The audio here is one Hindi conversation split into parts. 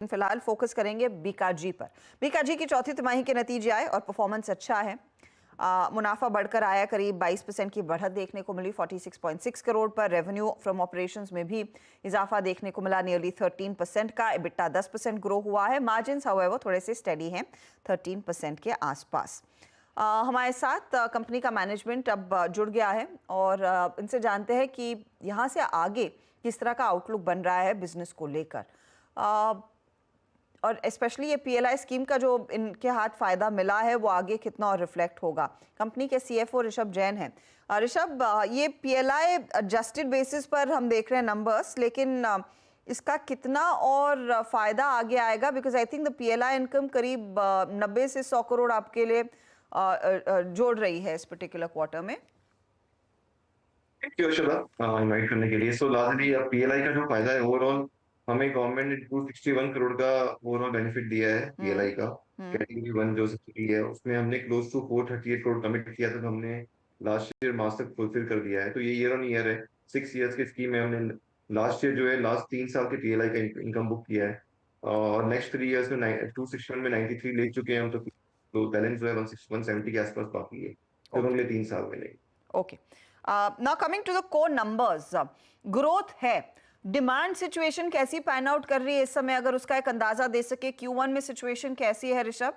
फिलहाल फोकस करेंगे बीकाजी पर। बीकाजी की चौथी तिमाही के नतीजे आए और परफॉर्मेंस अच्छा है। मुनाफा बढ़कर आया, करीब 22% की बढ़त देखने को मिली 46.6 करोड़ पर। रेवेन्यू फ्रॉम ऑपरेशंस में भी इजाफा देखने को मिला, नियरली 13% का। EBITDA 10% ग्रो हुआ है। मार्जिन्स हाउएवर थोड़े से स्टेडी हैं, 13% के आसपास। हमारे साथ कंपनी का मैनेजमेंट अब जुड़ गया है और इनसे जानते हैं कि यहाँ से आगे किस तरह का आउटलुक बन रहा है बिजनेस को लेकर। और स्पेशली ये पीएलआई स्कीम का जो इनके हाथ फायदा मिला है वो आगे कितना और रिफ्लेक्ट होगा। कंपनी के सीएफओ ऋषभ जैन हैं। ऋषभ, ये पीएलआई एडजस्टेड बेसिस पर हम देख रहे हैं नंबर्स, लेकिन इसका कितना और फायदा आगे आएगा? Because I think the PLI income करीब 90 से 100 करोड़ आपके लिए जोड़ रही है इस पर्टिकुलर क्वार्टर में। थैंक यू अर्शदा इनवाइट करने के लिए। सो लार्जली अब पीएलआई का जो फायदा है ओवरऑल, हमें गवर्नमेंट ने 261 करोड़ का ओवरऑल बेनिफिट दिया है पीएलआई का। हम्म। कैटेगरी वन जो सब्सिडी है उसमें हमने क्लोज टू 438 करोड़ कमिट किया था, तो हमने लास्ट ईयर मार्च तक फुलफिल कर दिया है। तो ये ईयर ऑन ईयर है, 6 ईयर्स की स्कीम है। हमने लास्ट ईयर जो है लास्ट 3 साल के पीएलआई का इनकम बुक किया है और नेक्स्ट 3 ईयर्स में 261 में 93 ले चुके हैं। तो बैलेंस जो है 170 के आसपास बाकी है, तो ओके अगले 3 साल में नहीं। Okay, now coming to the core numbers, growth है, डिमांड सिचुएशन कैसी पैन आउट कर रही है इस समय, अगर उसका एक अंदाजा दे सके Q1 में सिचुएशन कैसी है ऋषभ?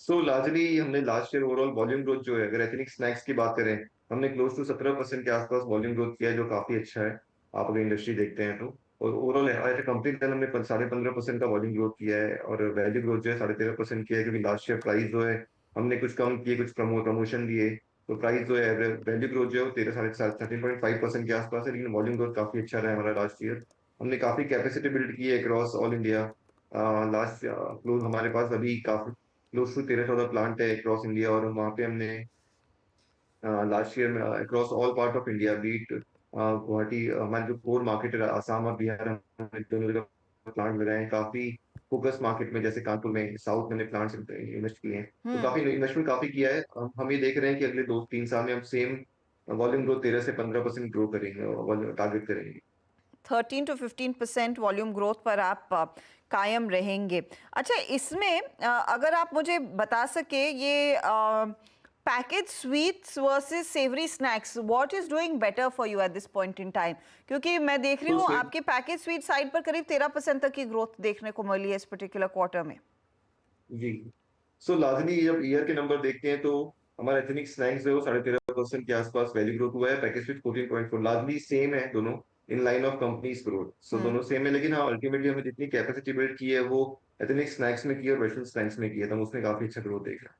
सो लार्जली हमने last year overall volume growth जो है, अगर एथनिक स्नैक्स की बात करें, हमने क्लोज टू 17% के आसपास वॉल्यूम ग्रोथ किया है, जो काफी अच्छा है आप अगर इंडस्ट्री देखते हैं तो। और overall as a company level हमने 15.5% का वॉल्यूम ग्रोथ किया है और वैल्यू ग्रोथ जो है 13.5% किया है, क्योंकि लास्ट ईयर प्राइस जो है हमने कुछ कम किए, कुछ प्रमोशन दिए। तो प्राइस जो है वैल्यू ग्रोथ जो है वो 13.5% के आसपास है, लेकिन वॉल्यूम ग्रोथ काफी अच्छा रहा है हमारा लास्ट ईयर। हमने काफी कैपेसिटी बिल्ड की है across all India. Last close हमारे पास अभी काफी क्लोज टू 13-14 प्लांट है अक्रॉस इंडिया, और वहाँ पे हमने लास्ट ईयर में across all part of India, be it Guwahati, हमारे जो कोर मार्केट है आसाम और बिहार, हमने दोनों जगह प्लांट लगाए हैं। काफी फोकस मार्केट में जैसे कानपुर में साउथ में प्लांट्स इन्वेस्ट किए हैं, तो हम्म। काफी इन्वेस्टमेंट काफी किया है। हम ये देख रहे हैं कि अगले 2-3 साल में हम सेम वॉल्यूम ग्रोथ 13 से 15% ग्रो करेंगे, टारगेट करेंगे। 13 to 15% वॉल्यूम ग्रोथ पर आप कायम रहेंगे। अच्छा, इसमें अगर आप मुझे बता सके, ये package sweets versus savoury snacks, what is doing better for you at this point in time? क्योंकि मैं देख रही तो हूँ आपके पैकेज स्वीट साइड पर करीब 13% तक की ग्रोथ देखने को मिली है इस पर्टिकुलर क्वार्टर में। जी, सो लार्जली जब ईयर के नंबर देखते हैं तो हमारा एथनिक स्नैक्स जो है वो 13.5% के आसपास वैल्यू ग्रोथ हुआ है, पैकेज विथ 14.4, लार्जली सेम है दोनों, in line of companies growth. So hmm. दोनों सेम है, लेकिन हाँ अल्टीमेटली हमें जितनी कैपेसिटी बिल्ड की है वो एथनिक स्नैक्स में की है और वेस्टर्न स्नैक्स में की है, तो हम उसमें काफी अच्छा ग्रोथ देख रहे हैं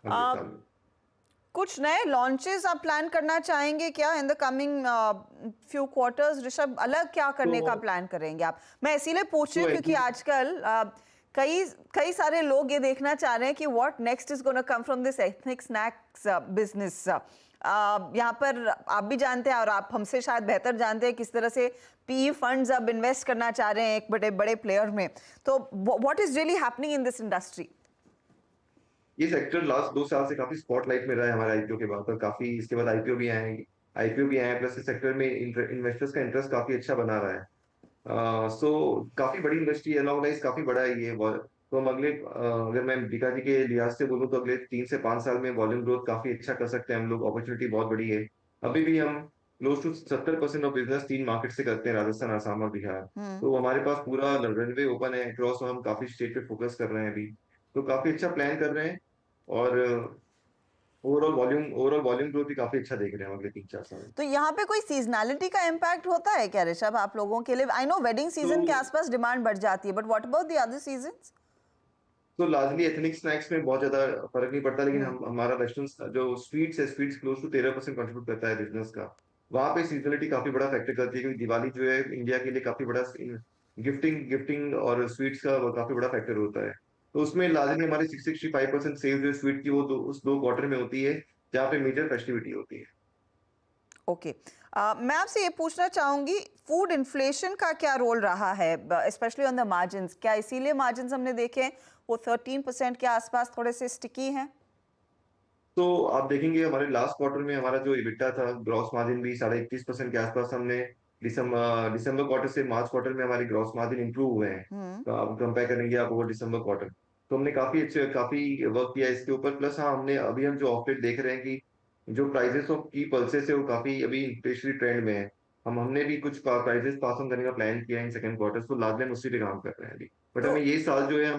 अगले आ, साल में। कुछ नए लॉन्चेस आप प्लान करना चाहेंगे क्या in the coming few quarters Rishabh? अलग क्या तो करने का प्लान करेंगे आप? मैं इसीलिए पूछ रही तो हूँ क्योंकि आजकल कई कई सारे लोग ये देखना चाह रहे हैं कि what next is gonna come from this ethnic snacks business. यहाँ पर आप भी जानते हैं और आप हमसे शायद बेहतर जानते हैं किस तरह से पीई फंड्स अब इन्वेस्ट करना चाह रहे हैं एक बड़े बड़े प्लेयर में। तो what is really happening in this industry? ये सेक्टर लास्ट 2 साल से काफी स्पॉटलाइट में रहा है हमारे आईपीओ के बाद, और काफी इसके बाद आईपीओ भी आए हैं, प्लस इस सेक्टर में इन्वेस्टर्स का इंटरेस्ट काफी अच्छा बना रहा है। सो काफी बड़ी इंडस्ट्री है, अनऑर्गेनाइज काफी बड़ा है ये। तो हम अगर मैं बीकाजी के लिहाज से बोलूँ तो अगले 3 से 5 साल में वॉल्यूम ग्रोथ काफी अच्छा कर सकते हैं हम लोग, अपॉर्चुनिटी बहुत बड़ी है। अभी भी हम close to 70% of business 3 market से करते हैं, राजस्थान, आसाम और बिहार। हम्म। तो हमारे पास पूरा रनवे ओपन है अक्रॉस, हम काफी स्टेट पे फोकस कर रहे हैं अभी, तो काफी अच्छा प्लान कर रहे हैं। और ओवरऑल वॉल्यूम ग्रोथ भी काफी अच्छा देख रहे हैं अगले 3-4 साल में। तो यहाँ पे कोई सीजनैलिटी का इम्पैक्ट होता है क्या ऋषभ आप लोगों के लिए? आई नो वेडिंग तो सीजन के आसपास डिमांड बढ़ जाती है, but what about the other seasons? तो लार्जली एथनिक स्नैक्स में बहुत ज्यादा फर्क नहीं पड़ता, लेकिन हम्म। हम हमारा वेस्टर्न जो स्वीट्स है, स्वीट्स क्लोज टू 13% कंट्रीब्यूट करता है बिजनेस का। वहां पे सीजनलिटी काफी बड़ा फैक्टर करती है, क्योंकि दिवाली जो है इंडिया के लिए काफी बड़ा गिफ्टिंग गिफ्टिंग और स्वीट्स का वो काफी बड़ा फैक्टर होता है। तो उसमें लार्जली हमारी 65% सेल्स जो स्वीट की वो उस 2 क्वार्टर में होती है, जहाँ पे मेजर फेस्टिविटी होती है। ओके, मैं आपसे ये पूछना चाहूंगी, फूड इन्फ्लेशन का क्या रोल रहा है स्पेशली ऑन द मार्जिन्स? क्या इसीलिए मार्जिन्स हमने देखे हैं वो 13% के आसपास थोड़े से स्टिकी हैं? तो आप देखेंगे हमारे लास्ट क्वार्टर में हमारा जो इबिटा था, ग्रॉस मार्जिन भी 21.5% के आसपास हमने दिसंबर क्वार्टर से मार्च क्वार्टर में हमारे ग्रॉस मार्जिन इंप्रूव हुए हैं। हम्म। तो आप कंपेयर करेंगे आप वो दिसंबर क्वार्टर, तो हमने काफी वर्क किया इसके ऊपर। प्लस हाँ, हम जो ऑपरेट देख रहे हैं कि जो प्राइसेस ऑफ की पल्सेस है वो काफी अभी इन्फ्लेशनरी ट्रेंड में है। हमने भी कुछ प्राइसेस पास ऑन करने का प्लान किया है इन सेकंड क्वार्टर, तो लास्ट में उसी पे काम कर रहे हैं अभी। बट तो हमें ये साल जो है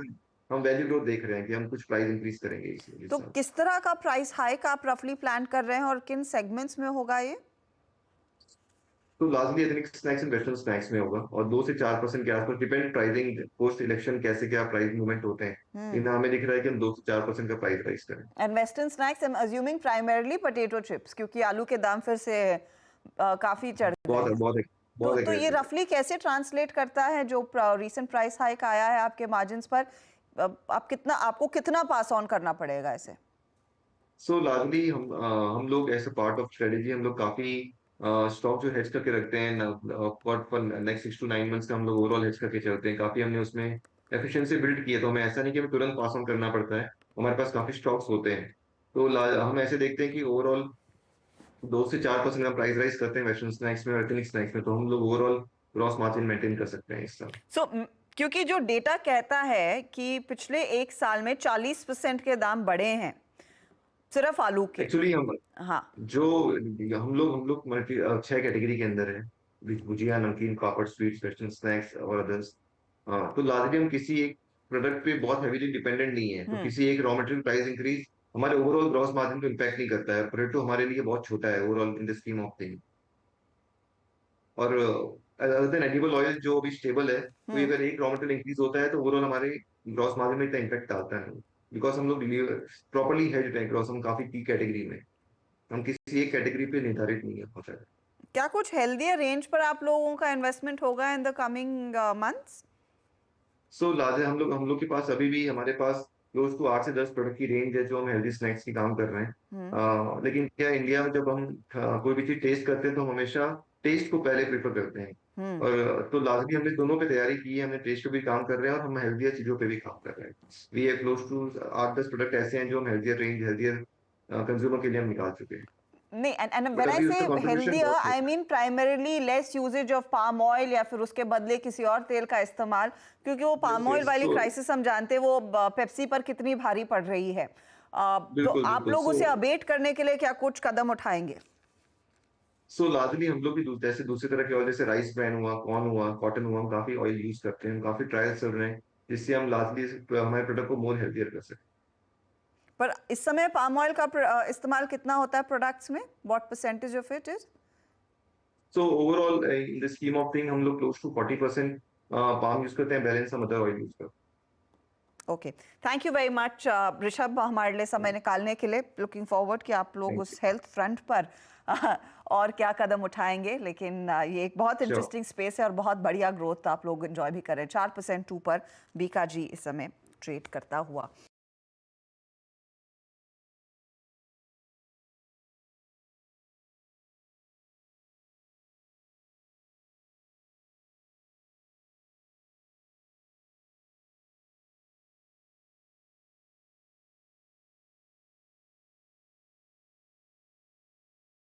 हम वैल्यू ग्रोथ देख रहे हैं कि हम कुछ प्राइस इंक्रीज करेंगे इस तो साल। किस तरह का प्राइस हाइक आप रफली प्लान कर रहे हैं और किन सेगमेंट्स में होगा ये? तो largely ethnic snacks and western snacks में होगा, और 2 से 4% के आसपास डिपेंड प्राइसिंग पोस्ट इलेक्शन कैसे क्या प्राइस मूवमेंट होते हैं। हम्म। लेकिन हमें दिख रहा है कि हम 2 से 4% का प्राइस राइज करें। And western snacks I am assuming primarily potato chips, क्योंकि आलू के दाम फिर से काफी चढ़ गए बहुत हैं। बहुत बहुत तो ये एग्रेसिव है। रफली कैसे ट्रांसलेट करता है जो रीसेंट प्राइस हाइक आया है आपके मार्जिन्स पर? आपको कितना पास ऑन करना पड़ेगा इसे? सो लार्जली हम लोग as a part of strategy हम लोग काफी स्टॉक जो हेज करके रखते हैं फॉर नेक्स्ट 6 to 9 मंथ्स का। हम लोग ओवरऑल हेज करके चलते हैं काफी। हमने उसमें एफिशिएंसी बिल्ड की है, तो हमें ऐसा नहीं कि हमें तुरंत पास ऑन करना पड़ता है। हमारे पास काफी स्टॉक्स होते हैं। तो हम ऐसे देखते हैं कि ओवरऑल 2 से 4% का प्राइस राइज करते हैं वेस्टर्न स्नैक्स में और एथनिक स्नैक्स में, तो हम लोग ओवरऑल ग्रॉस मार्जिन मेंटेन कर सकते हैं इस साल। सो क्योंकि जो डेटा कहता है कि पिछले एक साल में 40% के दाम बढ़े हैं सिर्फ आलू के। एक्चुअली हाँ। जो हम लोग मल्टी 6 कैटेगरी के अंदर है। भुजिया, नमकीन, पापड़, स्वीट्स, वेस्टर्न स्नैक्स और अदर्स। हाँ, तो लार्जली हम किसी एक प्रोडक्ट पे बहुत हैवीली डिपेंडेंट नहीं है, तो हम्म। किसी एक रॉ मटेरियल प्राइस इंक्रीज हमारे ओवरऑल ग्रॉस मार्जिन को इम्पैक्ट नहीं करता है। पोटैटो हमारे लिए बहुत छोटा है overall in the scheme of thing. और अदर देन एडिबल ऑयल जो अभी स्टेबल है, कोई हम्म। अगर एक रॉ मटेरियल इंक्रीज होता है तो ओवरऑल हमारे ग्रॉस मार्जिन में इतना इम्पैक्ट डालता है, बिकॉज हम लोग प्रॉपरली हेज्ड हैं ग्रॉस, हम काफी की कैटेगरी में, हम किसी एक कैटेगरी पे निर्धारित नहीं है होता है। क्या कुछ हेल्दियर रेंज पर आप लोगों का इन्वेस्टमेंट होगा in the coming months? So large हम लोग के पास अभी भी हमारे पास क्लोज टू 8 से 10 प्रोडक्ट की रेंज है जो हम हेल्दी स्नैक्स की काम कर रहे हैं। हम्म। लेकिन क्या इंडिया में जब हम कोई भी चीज टेस्ट करते हैं तो हम हमेशा टेस्ट को पहले प्रेफर करते हैं। हम्म। और तो लाजमी हमने दोनों पे तैयारी की है, हमने टेस्ट पे भी काम कर रहे हैं और हम हेल्दियर चीजों पे भी काम कर रहे हैं। वी है क्लोज टू 8-10 प्रोडक्ट ऐसे हैं जो हम हेल्दियर रेंज, हेल्दियर कंज्यूमर के लिए हम निकाल चुके हैं। नहीं, and बट when I अभी say उसका कॉन्ट्रीब्यूशन healthier, बहुत I छोटा है। mean primarily less usage of palm oil या फिर उसके बदले किसी और तेल का इस्तेमाल, क्योंकि वो यस palm oil यस। वाली सो क्राइसिस हम जानते हैं वो पेप्सी पर कितनी भारी पड़ रही है। तो बिल्कुल आप बिल्कुल। लोग सो उसे अबेट करने के लिए क्या कुछ कदम उठाएंगे? लार्जली हम लोग भी जैसे दूसरी तरह के ऑयल, जैसे राइस ब्रान हुआ, कॉर्न हुआ, कॉटन हुआ, हम काफी ऑयल यूज करते हैं, हम काफी ट्रायल चल रहे हैं जिससे हम लार्जली हमारे प्रोडक्ट को मोर हेल्थियर कर सकें। पर इस समय पाम ऑयल का इस्तेमाल कितना होता है प्रोडक्ट्स में? What percentage of it is? So overall in the scheme of thing हम लोग क्लोज टू 40% पाम यूज करते हैं, बैलेंस हम अदर ऑयल यूज करते okay, thank you very much Rishabh हमारे लिए समय हैं। निकालने के लिए। लुकिंग फॉरवर्ड कि आप लोग थैंक उस हेल्थ फ्रंट पर और क्या कदम उठाएंगे। लेकिन ये एक बहुत यू। श्योर। इंटरेस्टिंग स्पेस है और बहुत बढ़िया ग्रोथ आप लोग एंजॉय भी कर रहे हैं। 4% ऊपर बीकाजी इस समय ट्रेड करता हुआ।